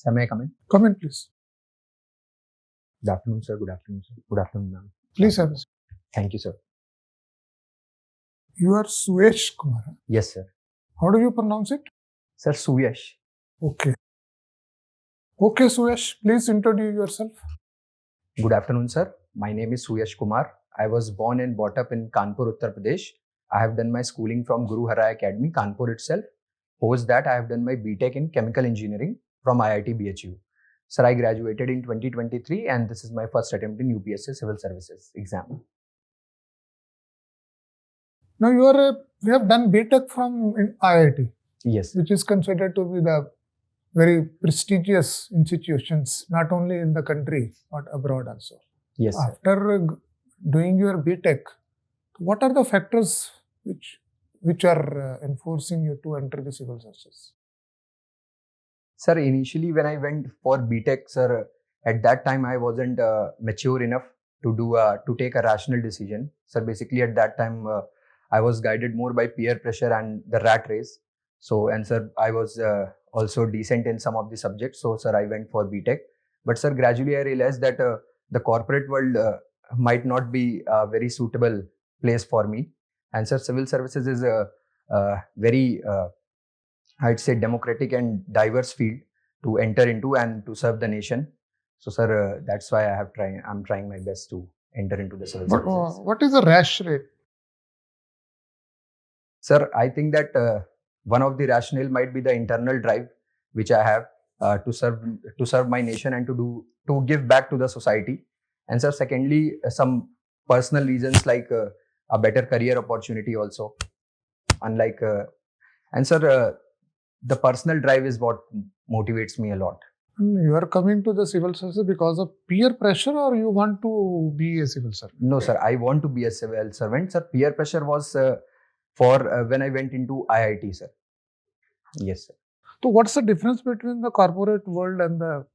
Sir, may I come in? Come in, please. Good afternoon, sir. Good afternoon, sir. Good afternoon, ma'am. Please have a seat. Thank you, sir. You are SUYASH Kumar. Yes, sir. How do you pronounce it? Sir, SUYASH. Okay. Okay, SUYASH, please introduce yourself. Good afternoon, sir. My name is SUYASH Kumar. I was born and brought up in Kanpur, Uttar Pradesh. I have done my schooling from Guru Harai Academy, Kanpur itself. Post that, I have done my BTech in Chemical Engineering from IIT BHU. Sir, I graduated in 2023 and this is my first attempt in UPSC Civil Services exam. Now you have done BTech from IIT. Yes. Which is considered to be the very prestigious institutions, not only in the country, but abroad also. Yes, sir. After doing your BTech, what are the factors which are enforcing you to enter the civil services? Sir, initially when I went for BTech, sir, at that time I wasn't mature enough to take a rational decision. Sir, basically at that time I was guided more by peer pressure and the rat race. So, and sir, I was also decent in some of the subjects. So, sir, I went for BTech. But sir, gradually I realized that the corporate world might not be a very suitable place for me. And sir, civil services is a very, I'd say, democratic and diverse field to enter into and to serve the nation. So, sir, that's why I'm trying my best to enter into the civil services. What is the rash rate? Sir, I think that one of the rationale might be the internal drive which I have to serve my nation and to give back to the society. And sir, secondly, some personal reasons like a better career opportunity also. Unlike and sir, the personal drive is what motivates me a lot. You are coming to the civil services because of peer pressure, or you want to be a civil servant? No, sir. I want to be a civil servant. Sir, peer pressure was for when I went into IIT, sir. Yes, sir. So, what's the difference between the corporate world and the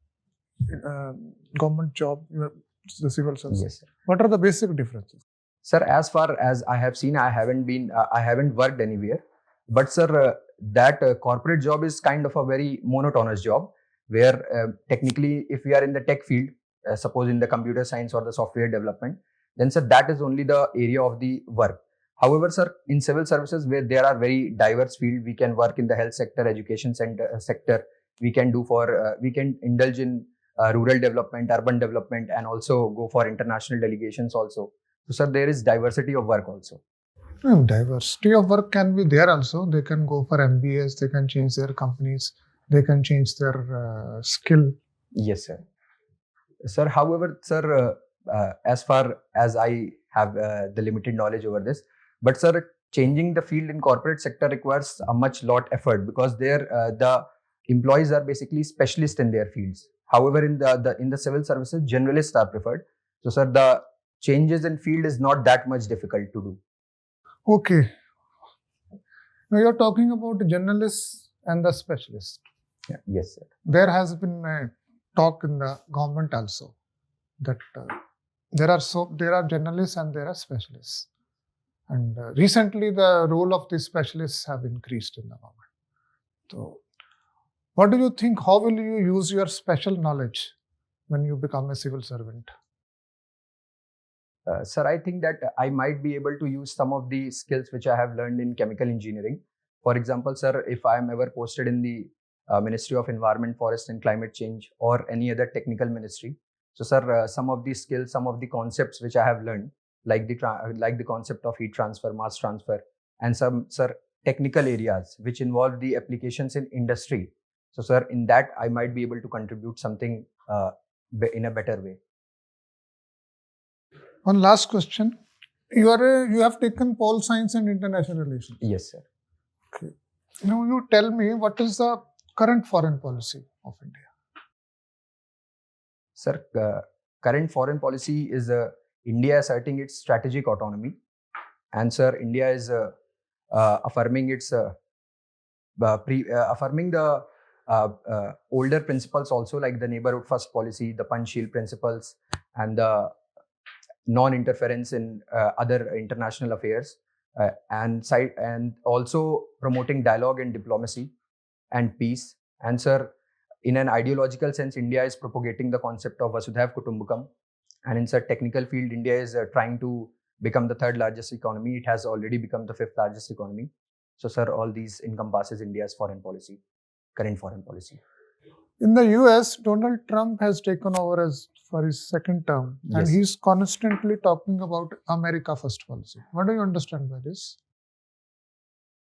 government job, the civil service? Yes, sir. What are the basic differences? Sir, as far as I have seen, I haven't worked anywhere. But sir, that corporate job is kind of a very monotonous job where technically, if we are in the tech field, suppose in the computer science or the software development, then sir, that is only the area of the work. However, sir, in civil services where there are very diverse fields, we can work in the health sector, education sector. We can we can indulge in rural development, urban development, and also go for international delegations also. So, sir, there is diversity of work also. Diversity of work can be there also. They can go for MBAs, they can change their companies, they can change their skill. Yes, sir. Sir, however, sir, as far as I have the limited knowledge over this, but sir, changing the field in corporate sector requires a much lot effort because there the employees are basically specialists in their fields. However, in the civil services, generalists are preferred. So, sir, the changes in field is not that much difficult to do. Okay. Now you're talking about the generalists and the specialists. Yeah. Yes, sir. There has been a talk in the government also that there are generalists and there are specialists. And recently the role of these specialists have increased in the government. So, what do you think? How will you use your special knowledge when you become a civil servant? Sir, I think that I might be able to use some of the skills which I have learned in chemical engineering. For example, sir, if I am ever posted in the Ministry of Environment, Forest and Climate Change or any other technical ministry. So, sir, some of the skills, some of the concepts which I have learned, like the concept of heat transfer, mass transfer, and some, sir, technical areas which involve the applications in industry. So, sir, in that I might be able to contribute something in a better way. One last question. You have taken Pol Science and International Relations. Yes, sir. Okay. Now you tell me, what is the current foreign policy of India? Sir, current foreign policy is India asserting its strategic autonomy, and sir, India is affirming its affirming the older principles also, like the neighborhood first policy, the Panchsheel principles, and the non-interference in other international affairs, and also promoting dialogue and diplomacy and peace. And sir, in an ideological sense, India is propagating the concept of Vasudhaiv Kutumbakam, and in such technical field, India is trying to become the third largest economy. It has already become the fifth largest economy. So, sir, all these encompasses India's foreign policy, current foreign policy. In the US, Donald Trump has taken over as for his second term, and Yes. he's constantly talking about America First policy. What do you understand by this?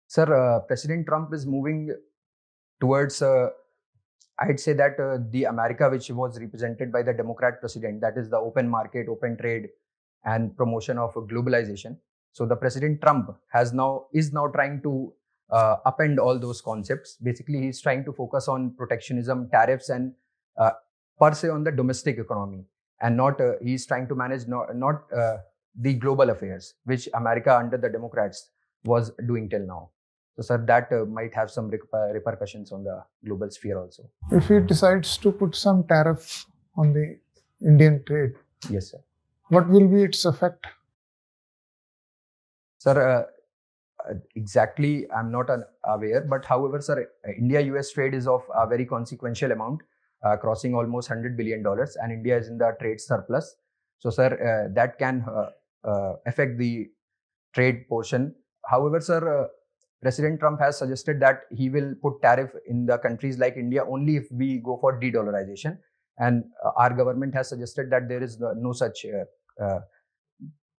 Sir, President Trump is moving towards, I'd say that the America which was represented by the Democrat president, that is the open market, open trade, and promotion of globalization. So the President Trump is now trying to upend all those concepts. Basically, he's trying to focus on protectionism, tariffs, and per se on the domestic economy, and not he's trying to manage not the global affairs, which America under the Democrats was doing till now. So, sir, that might have some repercussions on the global sphere also. If he decides to put some tariff on the Indian trade, Yes, sir. what will be its effect? Sir, exactly, I'm not aware, but however, sir, India-US trade is of a very consequential amount, crossing almost $100 billion, and India is in the trade surplus. So, sir, that can affect the trade portion. However, sir, President Trump has suggested that he will put tariff in the countries like India only if we go for de-dollarization, and our government has suggested that there is no such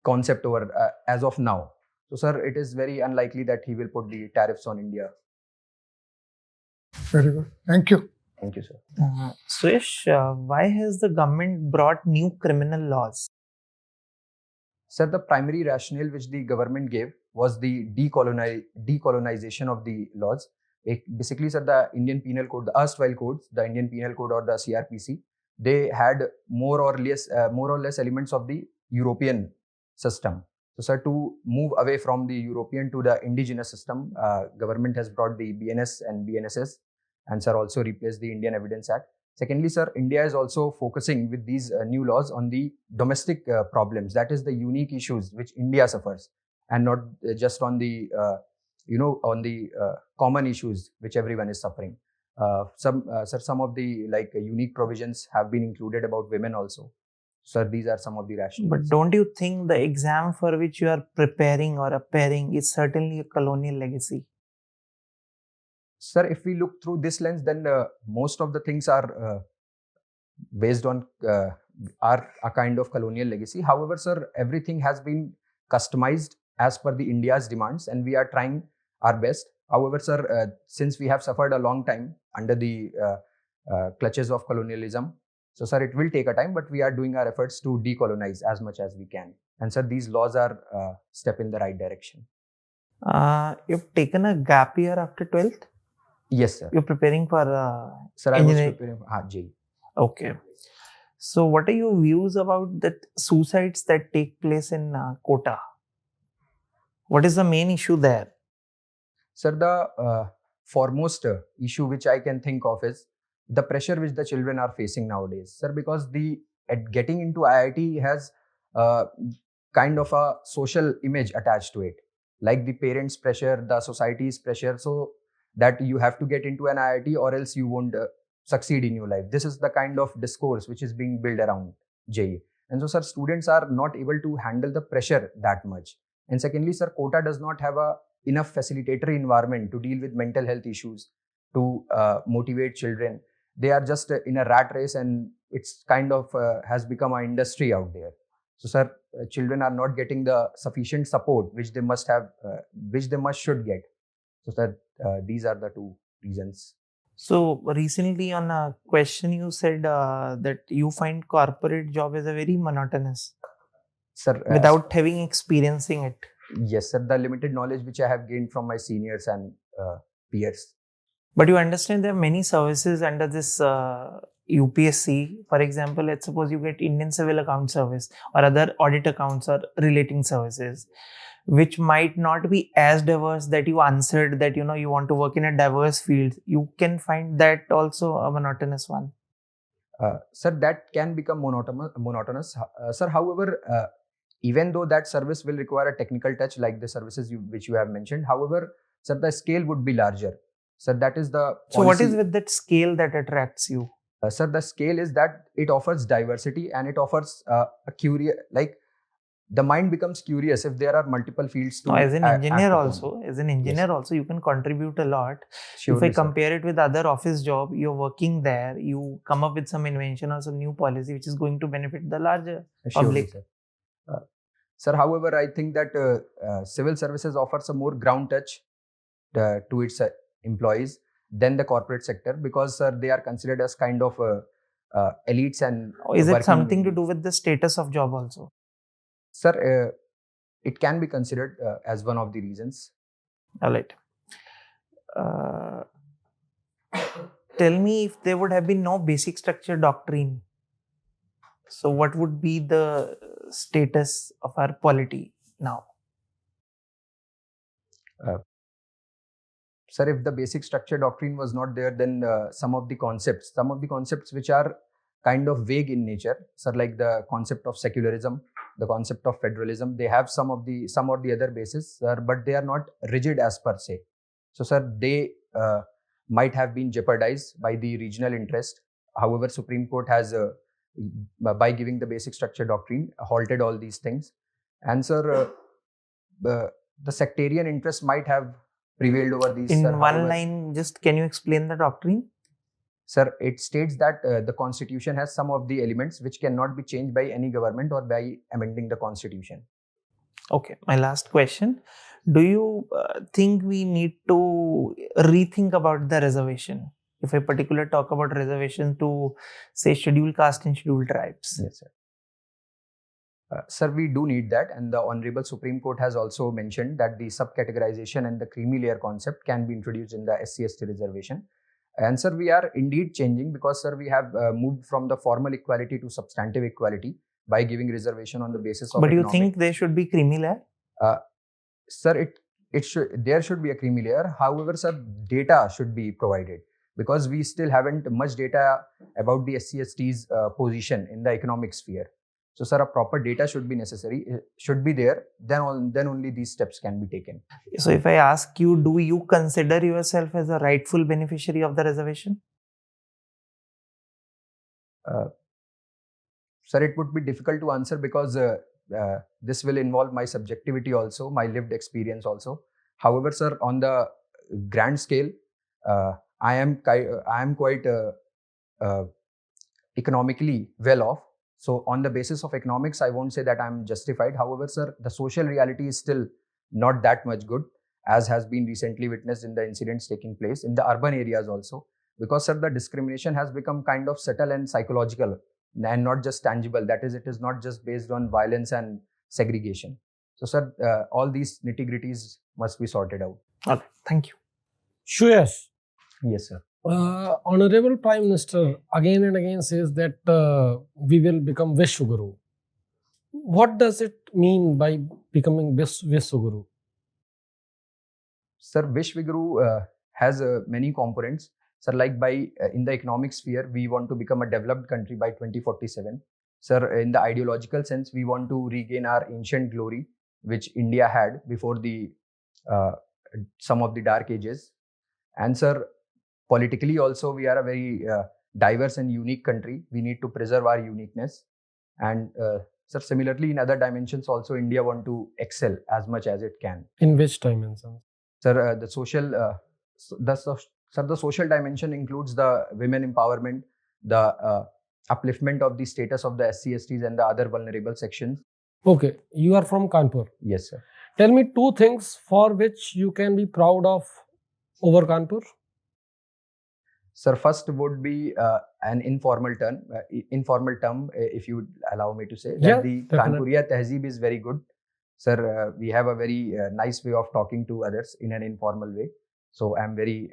concept over as of now. So, sir, it is very unlikely that he will put the tariffs on India. Very good. Thank you. Thank you, sir. SUYASH, why has the government brought new criminal laws? Sir, the primary rationale which the government gave was the decolonization of the laws. Basically, sir, the Indian Penal Code, the erstwhile codes, the Indian Penal Code or the CRPC, they had more or less elements of the European system. So, sir, to move away from the European to the indigenous system, government has brought the BNS and BNSS, and sir also replaced the Indian Evidence Act. Secondly, sir, India is also focusing with these new laws on the domestic problems. That is the unique issues which India suffers, and not just on the on the common issues which everyone is suffering. Some of the unique provisions have been included about women also. Sir, these are some of the rationales. But don't you think the exam for which you are preparing or appearing is certainly a colonial legacy? Sir, if we look through this lens, then most of the things are based on are a kind of colonial legacy. However, sir, everything has been customized as per the India's demands, and we are trying our best. However, sir, since we have suffered a long time under the clutches of colonialism, so sir, it will take a time, but we are doing our efforts to decolonize as much as we can. And sir, these laws are a step in the right direction. You've taken a gap year after 12th? Yes, sir. You're preparing for Sir, I was preparing for JEE. Okay. So what are your views about that suicides that take place in Kota? What is the main issue there? Sir, the foremost issue which I can think of is the pressure which the children are facing nowadays. Sir, because getting into IIT has kind of a social image attached to it. Like the parents' pressure, the society's pressure, so that you have to get into an IIT or else you won't succeed in your life. This is the kind of discourse which is being built around JEE. And so, sir, students are not able to handle the pressure that much. And secondly, sir, Kota does not have enough facilitatory environment to deal with mental health issues, to motivate children. They are just in a rat race, and it's kind of has become an industry out there. So, sir, children are not getting the sufficient support which they must have, which they should get. So, sir, these are the two reasons. So recently on a question you said that you find corporate job is a very monotonous, sir, without having experiencing it. Yes, sir. The limited knowledge which I have gained from my seniors and peers. But you understand there are many services under this UPSC. For example, let's suppose you get Indian Civil Account Service or other audit accounts or relating services, which might not be as diverse that you answered that, you want to work in a diverse field. You can find that also a monotonous one. Sir, that can become monotonous. Sir, however, even though that service will require a technical touch like the services which you have mentioned, however, sir, the scale would be larger. Sir, that is the policy. So what is with that scale that attracts you? Sir, the scale is that it offers diversity and it offers a curious, like the mind becomes curious if there are multiple fields to No, as an engineer act upon. also, you can contribute a lot. Surely, If I sir. compare it with other office job, you're working there, you come up with some invention or some new policy which is going to benefit the larger Surely, public. sir. Sir, however, I think that civil services offers a more ground touch to its employees than the corporate sector, because sir, they are considered as kind of elites and Is it working something to elites. do with the status of job also? Sir, it can be considered as one of the reasons. All right. Tell me, if there would have been no basic structure doctrine, so what would be the status of our polity now? Sir, if the basic structure doctrine was not there, then some of the concepts which are kind of vague in nature, sir, like the concept of secularism, the concept of federalism, they have some or the other basis, sir, but they are not rigid as per se. So, sir, they might have been jeopardized by the regional interest. However, Supreme Court has, by giving the basic structure doctrine, halted all these things. And, sir, the sectarian interest might have prevailed over these. In sir, one however, line, just can you explain the doctrine? Sir, it states that the constitution has some of the elements which cannot be changed by any government or by amending the constitution. Okay, my last question. Do you think we need to rethink about the reservation? If I particularly talk about reservation to, say, scheduled caste and scheduled tribes. Yes, sir. Sir, we do need that, and the Honorable Supreme Court has also mentioned that the subcategorization and the creamy layer concept can be introduced in the SC/ST reservation. And sir, we are indeed changing, because sir, we have moved from the formal equality to substantive equality by giving reservation on the basis of But you economic. think there should be creamy layer? Sir, there should be a creamy layer. However, sir, data should be provided, because we still haven't much data about the SC/ST's position in the economic sphere. So, sir, a proper data should be necessary, should be there. Then only these steps can be taken. So, if I ask you, do you consider yourself as a rightful beneficiary of the reservation? Sir, it would be difficult to answer, because this will involve my subjectivity also, my lived experience also. However, sir, on the grand scale, I am quite economically well off. So on the basis of economics, I won't say that I'm justified. However, sir, the social reality is still not that much good, as has been recently witnessed in the incidents taking place in the urban areas also. Because, sir, the discrimination has become kind of subtle and psychological, and not just tangible. That is, it is not just based on violence and segregation. So, sir, all these nitty-gritties must be sorted out. Okay, thank you. SUYASH. Yes, sir. Honorable Prime Minister again and again says that we will become Vishwaguru. What does it mean by becoming Vishwaguru? Sir, Vishwaguru has many components. Sir, like in the economic sphere, we want to become a developed country by 2047. Sir, in the ideological sense, we want to regain our ancient glory, which India had before the some of the dark ages. And sir, politically also, we are a very diverse and unique country. We need to preserve our uniqueness. And sir, similarly, in other dimensions also, India want to excel as much as it can. In which dimension? Sir, the social dimension includes the women empowerment, the upliftment of the status of the SC/STs and the other vulnerable sections. Okay, you are from Kanpur. Yes, sir. Tell me two things for which you can be proud of over Kanpur. Sir, first would be an informal term, if you would allow me to say. Yeah, that the definitely. Kanpuriya Tehzeeb is very good. Sir, we have a very nice way of talking to others in an informal way. So I'm very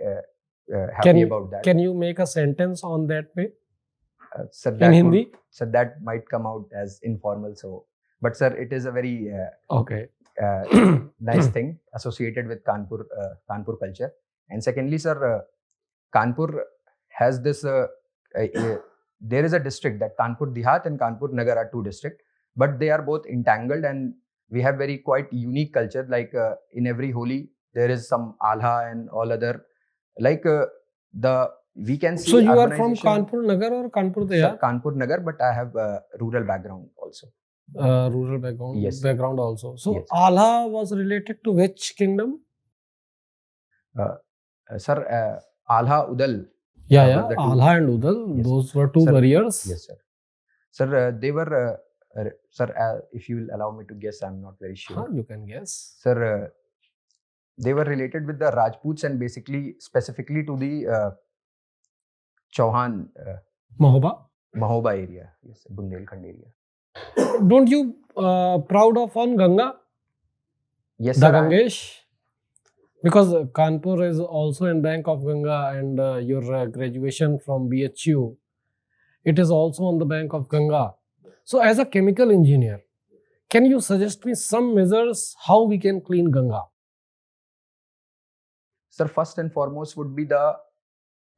happy about that. Can you make a sentence on that way? Sir, in Hindi? Sir, that might come out as informal. So, but sir, it is a very okay. Nice thing associated with Kanpur culture. And secondly, sir, Kanpur has this, there is a district, that Kanpur Dihat and Kanpur Nagar are two districts, but they are both entangled, and we have very quite unique culture. Like in every Holi, there is some alha and all other Like we can see So you are from urbanization. Kanpur Nagar or Kanpur Sir, Dehar? Kanpur Nagar, but I have rural background also. Rural background. Yes. Background also. So Yes. Alha was related to which kingdom? Sir, Alha, Udal. Yeah, were yeah. the two- Alha and Udal. Yes. Those were two Sir, warriors. Yes, sir. Sir, they were. Sir, if you will allow me to guess, I'm not very sure. Huh, you can guess. Sir, they were related with the Rajputs and basically specifically to the Chauhan Mahoba. Mahoba area. Yes, Bundelkhand area. Don't you proud of on Ganga? Yes, The sir. Gangesh? Because Kanpur is also in bank of Ganga, and your graduation from BHU, it is also on the bank of Ganga. So as a chemical engineer, can you suggest me some measures how we can clean Ganga? Sir, first and foremost would be the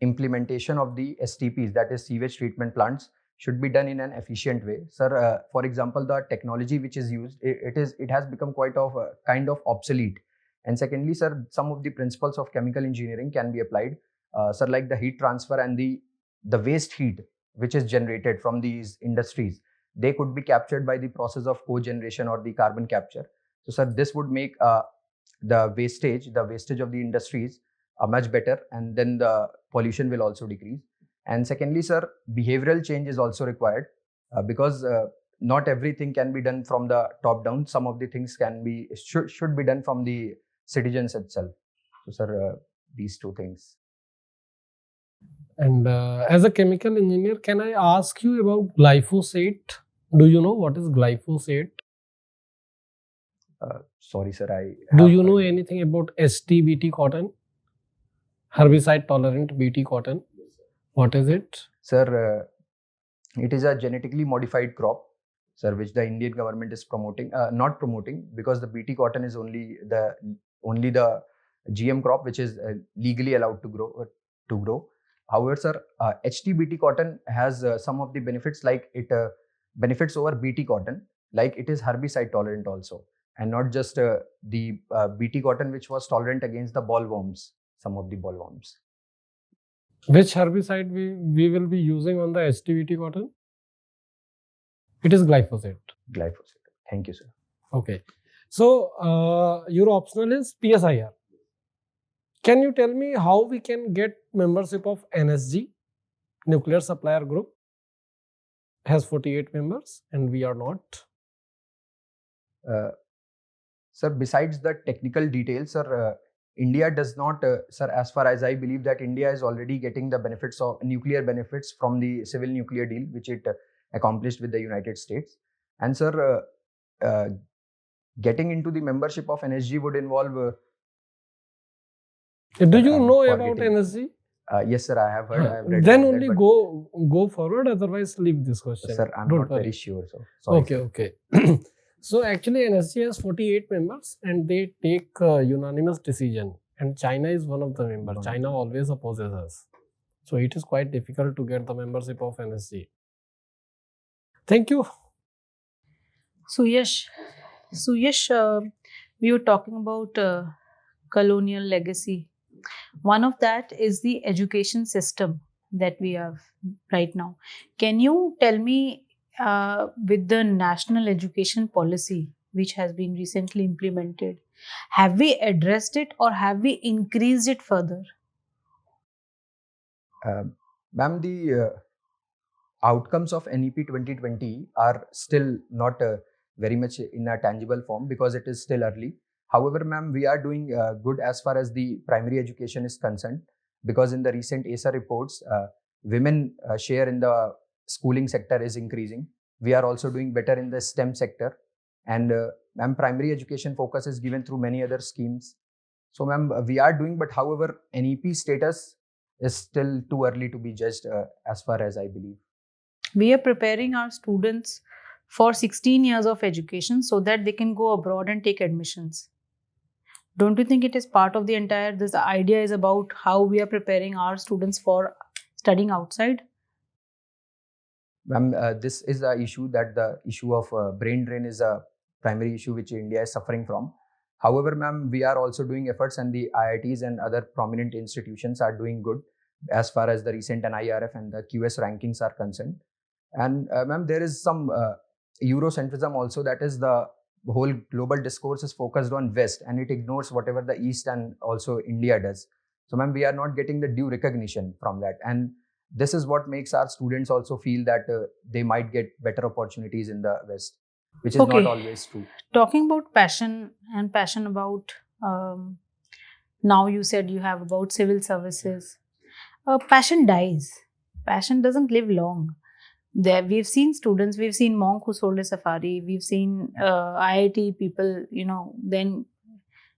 implementation of the STPs, that is sewage treatment plants, should be done in an efficient way. Sir, for example, the technology which is used, it has become quite of kind of obsolete. And secondly, sir, some of the principles of chemical engineering can be applied. Sir, like the heat transfer and the waste heat which is generated from these industries, they could be captured by the process of cogeneration or the carbon capture. So, sir, this would make the wastage of the industries much better, and then the pollution will also decrease. And secondly, sir, behavioral change is also required because not everything can be done from the top down. Some of the things should be done from the citizens itself. So, sir, these two things. And as a chemical engineer, can I ask you about glyphosate? Do you know what is glyphosate? Sorry, sir, Do you know anything about ST-BT cotton? Herbicide tolerant BT cotton. What is it? Sir, it is a genetically modified crop, sir, which the Indian government is promoting, not promoting, because the BT cotton is only the GM crop which is legally allowed to grow. However, sir, HT-BT cotton has some of the benefits, like it benefits over BT cotton, like it is herbicide tolerant also, and not just the BT cotton which was tolerant against the bollworms, some of the bollworms. Which herbicide we will be using on the HT-BT cotton? It is glyphosate. Glyphosate. Thank you, sir. Okay. So your optional is PSIR. Can you tell me how we can get membership of NSG, Nuclear Supplier Group? Has 48 members and we are not. Sir, besides the technical details, sir, India does not, sir, as far as I believe that India is already getting the benefits of nuclear benefits from the civil nuclear deal, which it accomplished with the United States. And sir, getting into the membership of NSG would involve. Do you know about NSG? Yes, sir, I have heard. I have read then about only that, go forward. Otherwise, leave this question. Sir, I'm Don't not worry. very sure. So sorry, okay. So actually, NSG has 48 members, and they take unanimous decision. And China is one of the members. China always opposes us, so it is quite difficult to get the membership of NSG. Thank you. SUYASH, we were talking about colonial legacy. One of that is the education system that we have right now. Can you tell me, with the national education policy, which has been recently implemented, have we addressed it or have we increased it further? Ma'am, the outcomes of NEP 2020 are still not very much in a tangible form because it is still early. However, ma'am, we are doing good as far as the primary education is concerned, because in the recent ASA reports, women share in the schooling sector is increasing. We are also doing better in the STEM sector, and ma'am, primary education focus is given through many other schemes. So, ma'am, we are doing, but however, NEP status is still too early to be judged as far as I believe. We are preparing our students for 16 years of education so that they can go abroad and take admissions. Don't you think it is part of the entire, this idea is about how we are preparing our students for studying outside? Ma'am, this is the issue, that the issue of brain drain is a primary issue which India is suffering from. However, ma'am, we are also doing efforts, and the IITs and other prominent institutions are doing good as far as the recent NIRF and the QS rankings are concerned. And ma'am, there is some Eurocentrism also, that is the whole global discourse is focused on West and it ignores whatever the East and also India does. So ma'am, we are not getting the due recognition from that. And this is what makes our students also feel that they might get better opportunities in the West, which is not Okay. always true. Talking about passion and passion about, now you said you have about civil services. Passion dies. Passion doesn't live long. There we've seen students, we've seen monk who sold a safari, we've seen IIT people, then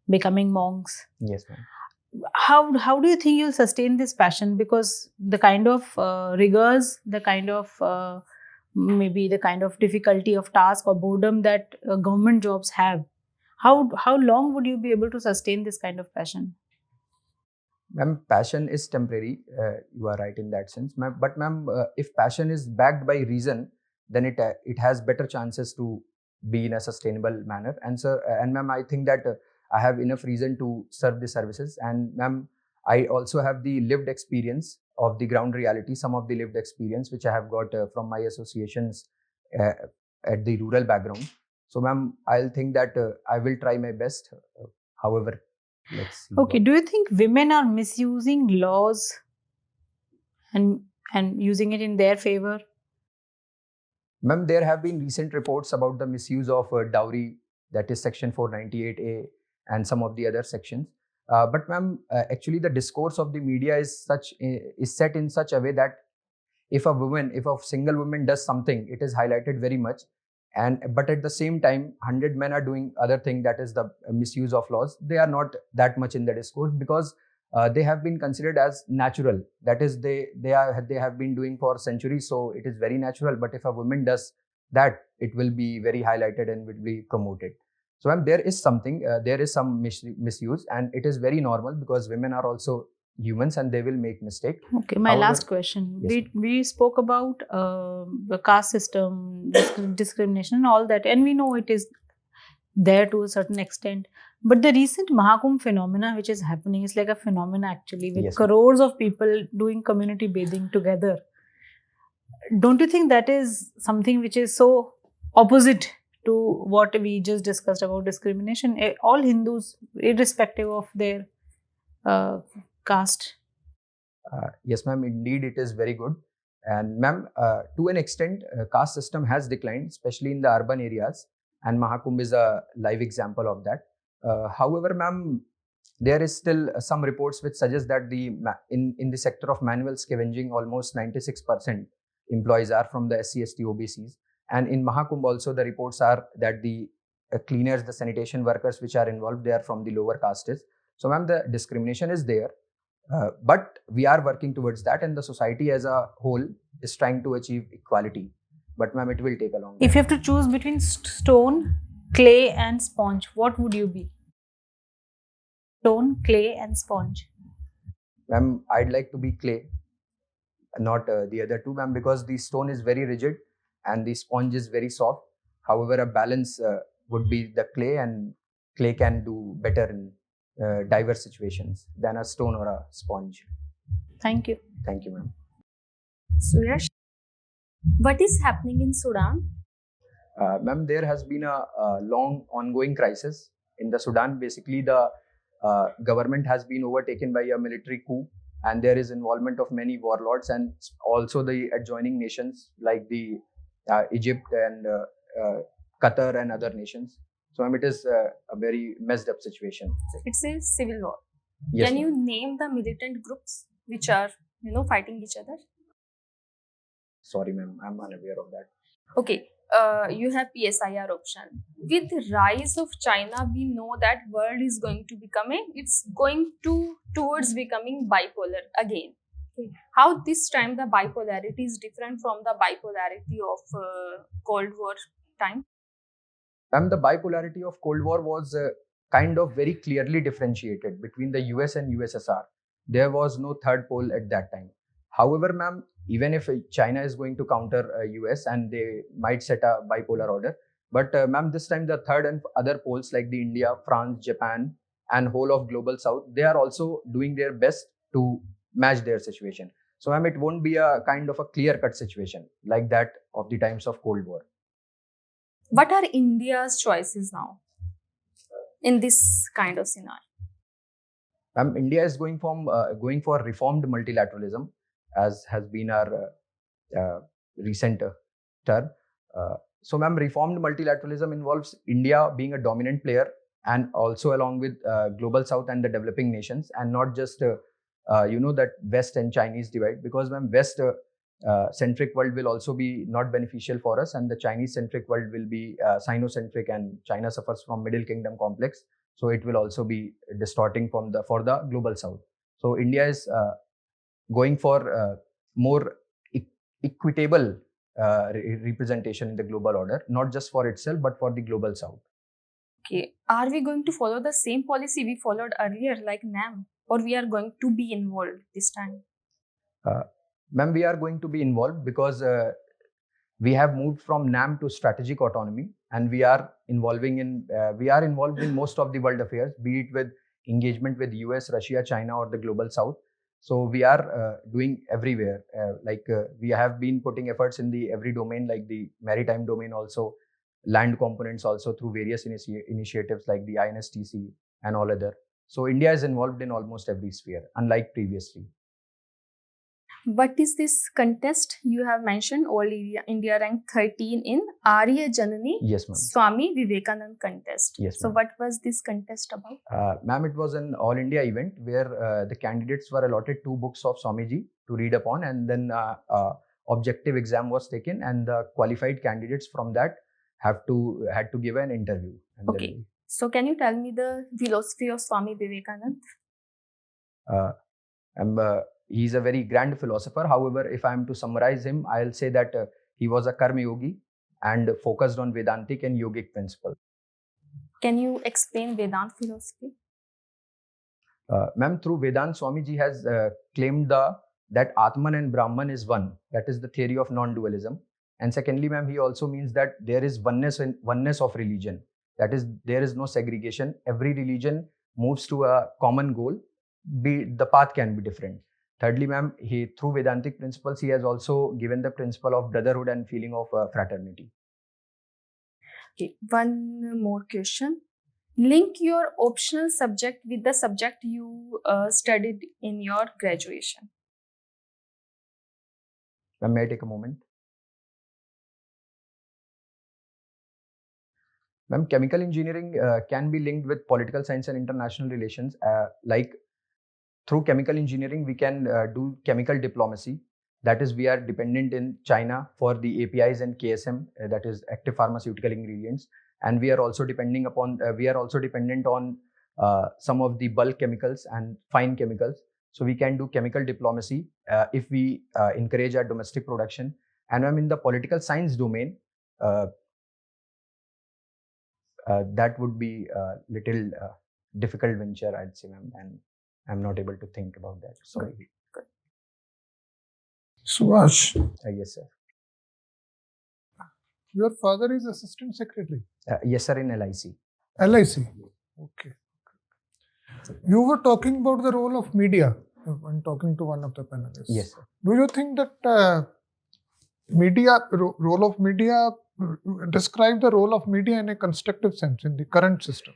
becoming monks. Yes, ma'am. How do you think you'll sustain this passion? Because the kind of rigors, the kind of maybe the kind of difficulty of task or boredom that government jobs have, how long would you be able to sustain this kind of passion? Ma'am, passion is temporary. You are right in that sense. Ma'am, but ma'am, if passion is backed by reason, then it has better chances to be in a sustainable manner. And sir, and ma'am, I think that I have enough reason to serve the services. And ma'am, I also have the lived experience of the ground reality, some of the lived experience which I have got from my associations uh, at the rural background. So ma'am, I'll think that I will try my best. However, let's see. Okay, do you think women are misusing laws and using it in their favor? Ma'am, there have been recent reports about the misuse of dowry, that is Section 498A, and some of the other sections. But ma'am, actually the discourse of the media is set in such a way that if a single woman does something, it is highlighted very much. But at the same time, 100 men are doing other thing, that is the misuse of laws. They are not that much in the discourse because they have been considered as natural. That is, they have been doing for centuries, so it is very natural. But if a woman does that, it will be very highlighted and will be promoted. So ma'am, there is some misuse, and it is very normal because women are also humans and they will make mistake. Okay, my However- last question. Yes, We spoke about the caste system, discrimination, and all that, and we know it is there to a certain extent. But the recent Mahakumbh phenomena, which is happening, is like a phenomena actually, with Yes, ma'am. crores of people doing community bathing together. Don't you think that is something which is so opposite to what we just discussed about discrimination? All Hindus, irrespective of their caste. Yes, ma'am. Indeed, it is very good. And ma'am, to an extent, caste system has declined, especially in the urban areas. And Mahakumbh is a live example of that. However, ma'am, there is still some reports which suggest that in the sector of manual scavenging, almost 96% employees are from the SC, ST, OBCs. And in Mahakumbh also, the reports are that the cleaners, the sanitation workers which are involved, they are from the lower castes. So ma'am, the discrimination is there. But we are working towards that, and the society as a whole is trying to achieve equality. But ma'am, it will take a long time. If you have to choose between stone, clay, and sponge, what would you be? Stone, clay, and sponge. Ma'am, I'd like to be clay, not the other two, ma'am, because the stone is very rigid and the sponge is very soft. However, a balance would be the clay, and clay can do better in diverse situations than a stone or a sponge. Thank you. Thank you, ma'am. SUYASH, what is happening in Sudan? Ma'am, there has been a long ongoing crisis in the Sudan. Basically, the government has been overtaken by a military coup, and there is involvement of many warlords and also the adjoining nations like the Egypt and Qatar and other nations. So ma'am, it is a very messed up situation. It's a civil war. Yes, Can ma'am. you name the militant groups which are, fighting each other? Sorry, ma'am, I'm unaware of that. Okay, you have PSIR option. With the rise of China, we know that world is going to it's going towards becoming bipolar again. Okay. How this time the bipolarity is different from the bipolarity of Cold War time? Ma'am, the bipolarity of Cold War was kind of very clearly differentiated between the US and USSR. There was no third pole at that time. However, ma'am, even if China is going to counter US and they might set a bipolar order, But ma'am, this time the third and other poles like the India, France, Japan, and whole of global South, they are also doing their best to match their situation. So ma'am, it won't be a kind of a clear-cut situation like that of the times of Cold War. What are India's choices now in this kind of scenario? India is going for reformed multilateralism, as has been our recent term. So, ma'am, reformed multilateralism involves India being a dominant player, and also along with global South and the developing nations, and not just that West and Chinese divide. Because, ma'am, West centric world will also be not beneficial for us, and the Chinese centric world will be Sino-centric, and China suffers from Middle Kingdom complex. So it will also be distorting for the global South. So India is going for more equitable representation in the global order, not just for itself but for the global South. Okay, are we going to follow the same policy we followed earlier, like NAM, or we are going to be involved this time? Ma'am, we are going to be involved because we have moved from NAM to strategic autonomy, and we are involved in most of the world affairs, be it with engagement with US, Russia, China, or the global South. So we are doing everywhere. We have been putting efforts in the every domain, like the maritime domain, also land components, also through various initiatives like the INSTC and all other. So India is involved in almost every sphere, unlike previously. What is this contest you have mentioned? All India ranked 13 in Arya Janani Yes, ma'am. Swami Vivekanand contest. Yes, so ma'am. what was this contest about? Ma'am, it was an all India event where the candidates were allotted 2 books of Swamiji to read upon, and then objective exam was taken, and the qualified candidates from that had to give an interview. And Okay. So can you tell me the philosophy of Swami Vivekanand? He's a very grand philosopher. However, if I am to summarize him, I'll say that he was a karma yogi and focused on Vedantic and yogic principles. Can you explain Vedant philosophy? Ma'am, through Vedant, Swamiji has claimed that Atman and Brahman is one. That is the theory of non-dualism. And secondly, ma'am, he also means that there is oneness of religion. That is, there is no segregation. Every religion moves to a common goal. The path can be different. Thirdly, ma'am, through Vedantic principles, he has also given the principle of brotherhood and feeling of fraternity. Okay, one more question. Link your optional subject with the subject you studied in your graduation. Ma'am, may I take a moment? Ma'am, chemical engineering can be linked with political science and international relations. Through chemical engineering, we can do chemical diplomacy. That is, we are dependent in China for the APIs and KSM, that is active pharmaceutical ingredients, and we are also dependent on some of the bulk chemicals and fine chemicals. So we can do chemical diplomacy if we encourage our domestic production. And I'm in the political science domain. That would be a little difficult venture, I'd say, ma'am, and I'm not able to think about that. Sorry. Good. SUYASH, Yes, sir. your father is assistant secretary. Yes, sir, in LIC. LIC. Okay. You were talking about the role of media when talking to one of the panelists. Yes, sir. Do you think that role of media, describe the role of media in a constructive sense in the current system?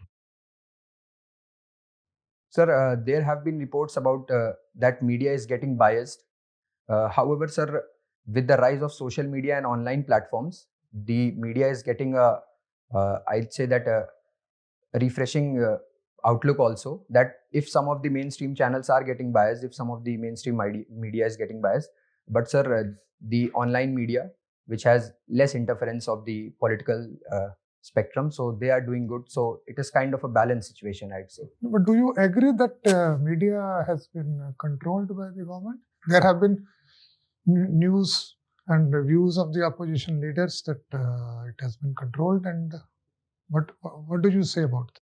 Sir, there have been reports about that media is getting biased. However, sir, with the rise of social media and online platforms, the media is getting I'd say that a refreshing outlook also, that if some of the mainstream channels are getting biased, if some of the mainstream media is getting biased, but sir, the online media, which has less interference of the political spectrum, so they are doing good. So it is kind of a balanced situation, I'd say. But do you agree that media has been controlled by the government? There have been news and views of the opposition leaders that it has been controlled. And what do you say about that?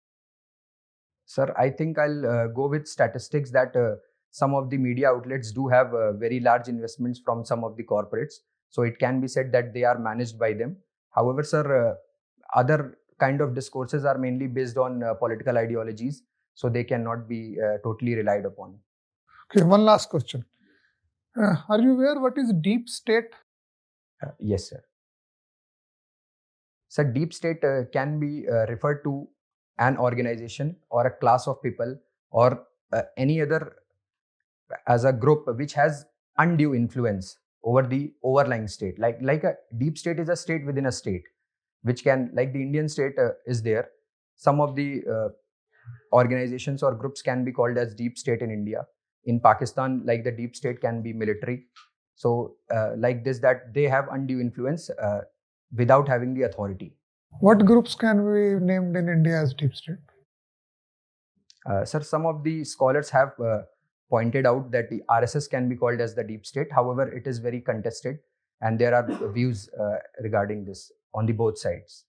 Sir, I think I'll go with statistics that some of the media outlets do have very large investments from some of the corporates. So it can be said that they are managed by them. However, sir, other kind of discourses are mainly based on political ideologies, so they cannot be totally relied upon. Okay, one last question. Are you aware what is deep state? Yes, sir. So deep state can be referred to an organization or a class of people or any other as a group which has undue influence over the overlying state. Like a deep state is a state within a state, which can, like the Indian state is there. Some of the organizations or groups can be called as deep state in India. In Pakistan, like the deep state can be military. So like this, that they have undue influence without having the authority. What groups can be named in India as deep state? Sir, some of the scholars have pointed out that the RSS can be called as the deep state. However, it is very contested and there are views regarding this on the both sides.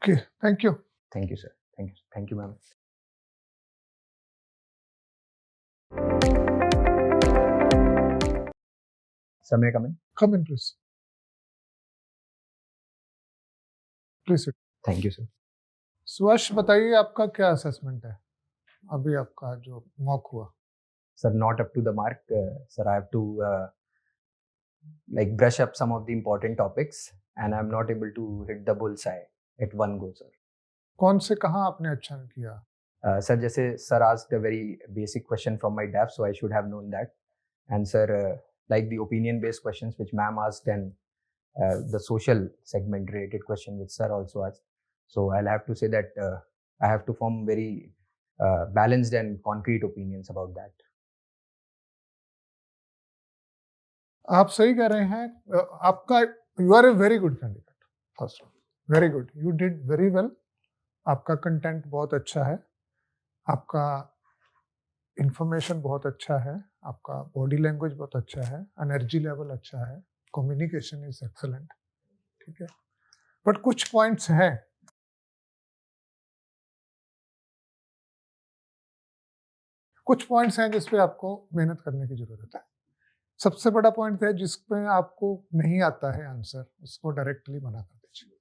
Okay, thank you. Thank you, sir. Thank you. Thank you, ma'am. Sir, may I come in? Come in, please. Please sit. Thank you, sir. सुयश, बताइए आपका क्या assessment है अभी आपका जो mock हुआ? Sir, not up to the mark. Sir, I have to like brush up some of the important topics and I'm not able to hit the bullseye at one go, sir. कौन से कहाँ आपने अच्छा किया? Sir, जैसे sir asked a very basic question from my DAF, so I should have known that. And sir, like the opinion-based questions which ma'am asked and the social segment related question which sir also asked. So I'll have to say that I have to form very balanced and concrete opinions about that. आप सही कह रहे हैं. आपका you are a very good candidate. First very good, you did very well. आपका content बहुत अच्छा है, आपका इंफॉर्मेशन बहुत अच्छा है, आपका बॉडी लैंग्वेज बहुत अच्छा है, एनर्जी लेवल अच्छा है, कम्युनिकेशन इज एक्सेलेंट. ठीक है, बट कुछ पॉइंट्स हैं जिस पे आपको मेहनत करने की जरूरत है. सबसे बड़ा पॉइंट है जिसपे आपको नहीं आता है आंसर, उसको डायरेक्टली मना कर दीजिए.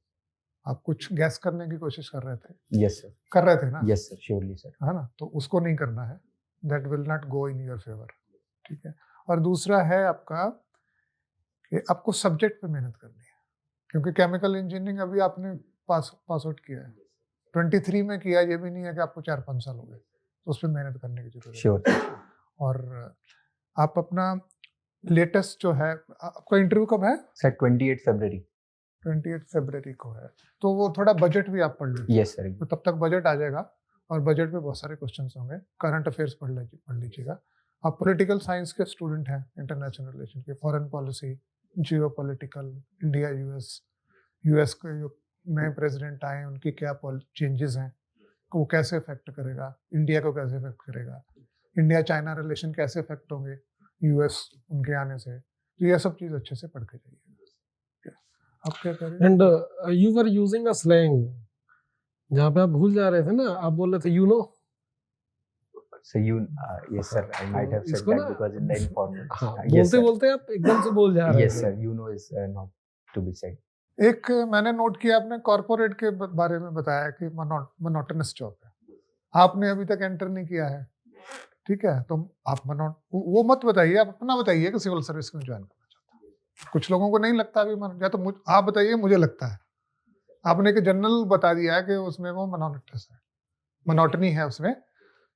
आप कुछ गैस करने की कोशिश कर रहे थे. Yes, sir. कर रहे थे ना? Yes, sir. Surely, sir. है ना? तो उसको नहीं करना है. That will not go in your favour. ठीक है. और दूसरा है आपका कि आपको सब्जेक्ट पे मेहनत करनी है, क्योंकि केमिकल इंजीनियरिंग अभी आपने पास आउट किया है, 23 में किया. ये भी नहीं है कि आपको 4-5 साल हो गए, तो उस पर मेहनत करने की जरूरत है. Sure. और आप अपना लेटेस्ट जो है, आपका इंटरव्यू कब है? Sir, 28 February. 28 फरवरी को है, तो वो थोड़ा बजट भी आप पढ़ लीजिए. Yes, sir. तो तब तक बजट आ जाएगा और बजट में बहुत सारे क्वेश्चंस होंगे. करंट अफेयर्स पढ़ लीजिएगा. आप पॉलिटिकल साइंस के स्टूडेंट हैं, इंटरनेशनल रिलेशन के, फॉरेन पॉलिसी, जियो पॉलिटिकल, इंडिया यूएस के जो नए प्रेसिडेंट आए उनकी क्या चेंजेस हैं, वो कैसे इफेक्ट करेगा, इंडिया को कैसे इफेक्ट करेगा, इंडिया चाइना रिलेशन कैसे इफेक्ट होंगे यूएस उनके आने से. तो ये सब चीज़ अच्छे से पढ़ के जाइए. आप क्या कह रहे हैं? And you were using a slang जहाँ पे आप भूल जा रहे थे ना, आप बोल रहे थे you know. So you, yes sir, I might have said इसको that ना because in the informal. हाँ, Yes, sir. बोलते आप एकदम से बोल जा रहे Yes, थे. sir. You know is not to be said. एक मैंने नोट किया, आपने कॉर्पोरेट के बारे में बताया कि मोनोटोनस जॉब है. आपने अभी तक एंटर नहीं किया है. ठीक है, तो आप वो मत बताइए, आप अपना बताइए कि सिविल सर्विस में ज्वाइन करना चाहता हूँ. कुछ लोगों को नहीं लगता अभी, या तो आप बताइए मुझे लगता है. आपने एक जनरल बता दिया है कि उसमें वो मोनोटनी है उसमें,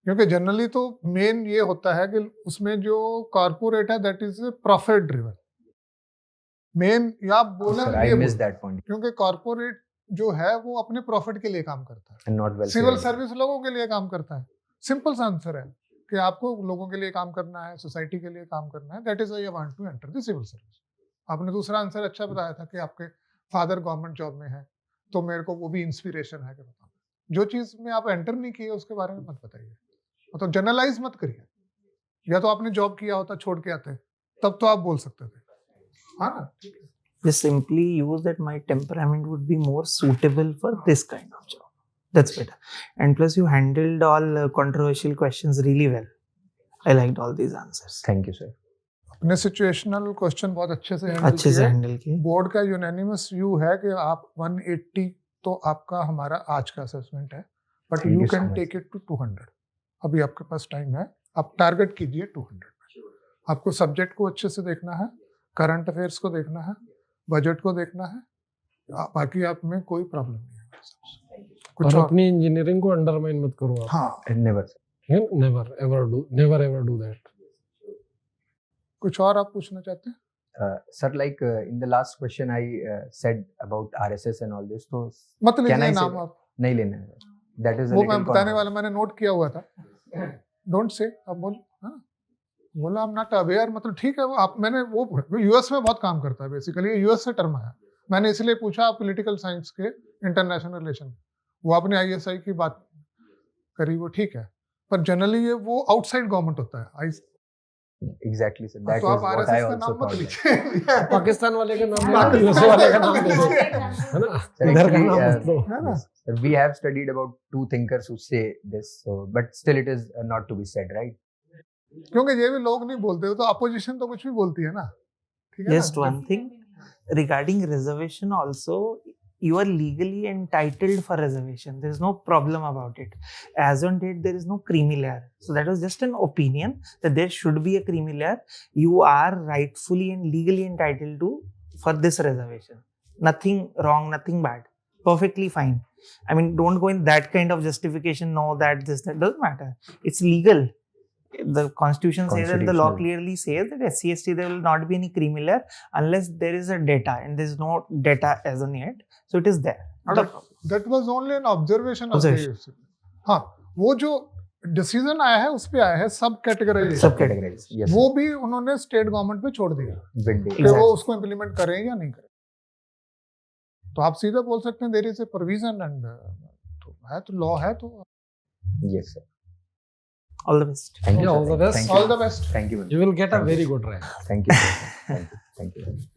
क्योंकि जनरली तो मेन ये होता है कि उसमें जो कॉर्पोरेट है that is profit driven main. या बोला Sir, I missed that point. क्योंकि कॉर्पोरेट जो है वो अपने प्रॉफिट के लिए काम करता है, And not well civil said. Service लोगों के लिए काम करता है. सिंपल सा आंसर है कि आपको लोगों के लिए काम करना है, सोसाइटी के लिए काम करना है. That is why you want to enter the civil service. आपने दूसरा आंसर अच्छा बताया था कि आपके फादर गवर्नमेंट जॉब में है, तो मेरे को वो भी इंस्पिरेशन है कि बताओ. जो चीज में आप एंटर नहीं किए उसके बारे में मत बताइए, मतलब जनरलाइज मत करिए. या तो आपने जॉब किया होता, छोड़ के आते, तब तो आप बोल सकते थे. हाँ ना? Just simply use that my temperament would be more suitable for this kind of job. That's better. And plus you handled all controversial questions really well. I liked all these answers. Thank you, sir. अपने situational question बहुत अच्छे से अच्छे से handle किए. Board का unanimous view है कि आप 180 तो आपका हमारा आज का असेसमेंट है, but Thank you you so can much. Take it to 200. अभी आपके पास टाइम है, आप टारगेट कीजिए 200. आपको सब्जेक्ट को अच्छे से देखना है, करंट अफेयर्स को देखना है, बजट को देखना है, बाकी आप में कोई प्रॉब्लम नहीं है. कुछ और और? अपनी इंजीनियरिंग को अंडरमाइन मत करो आप. हाँ, Never. never ever do that. कुछ और आप पूछना चाहते हैं? Sir, like in the last question I said about RSS and all this. So मत can लीजिए I नाम say आप. नहीं लेना है. That is a वो little मैं बताने controversial. वाला, मैंने नोट किया हुआ था. Don't say. अब बोल. हाँ, बोला आई एम नॉट अवेयर, मतलब ठीक है. वो आप, मैंने वो यूएस में बहुत काम करता है बेसिकली, यूएस से टर्म आया. मैंने इसलिए पूछा आप पॉलिटिकल साइंस के इंटरनेशनल रिलेशन, वो आपने आईएसआई की बात करी, वो ठीक है, पर जनरली ये वो आउटसाइड गवर्नमेंट होता है. Exactly, sir. That तो is आप what आरएसएस I का also नाम मत thought. लीजिए. पाकिस्तान वाले का नाम दे दो, यूएस वाले का नाम दे दो, है ना? Sir, इधर का actually, नाम मत लो. है ना? Sir, we have studied about two thinkers who say this, so but still it is not to be said, right? क्योंकि ये भी लोग नहीं बोलते, तो अपोजिशन तो कुछ भी बोलती है ना. ठीक है Just ना? one thing regarding reservation also, you are legally entitled for reservation. There is no problem about it. As on date, there is no creamy layer. So that was just an opinion that there should be a creamy layer. You are rightfully and legally entitled to for this reservation. Nothing wrong, nothing bad. Perfectly fine. I mean, don't go in that kind of justification. No, that this that doesn't matter. It's legal. The constitution says and the law Constitutional. clearly says that SC/ST there will not be any creamy layer unless there is a data, and there is no data as on yet, so it is there. Not a problem. That was only an observation of Observation. the. हाँ, वो जो decision आया है उस पे आया है सब कैटेगराइजेशन. Subcategories. Yes. वो भी उन्होंने स्टेट गवर्नमेंट पे छोड़ दिया Bid day. कि वो उसको इम्प्लीमेंट करें या नहीं करें. तो आप सीधा बोल सकते हैं there is a provision and तो है, तो लॉ है, तो Yes, sir. All the best. Thank you. Yeah, sir. all the best. Thank you. All the best. Thank you. You will get a Thank very you. good rank. Thank you. Sir. Thank you. Thank you.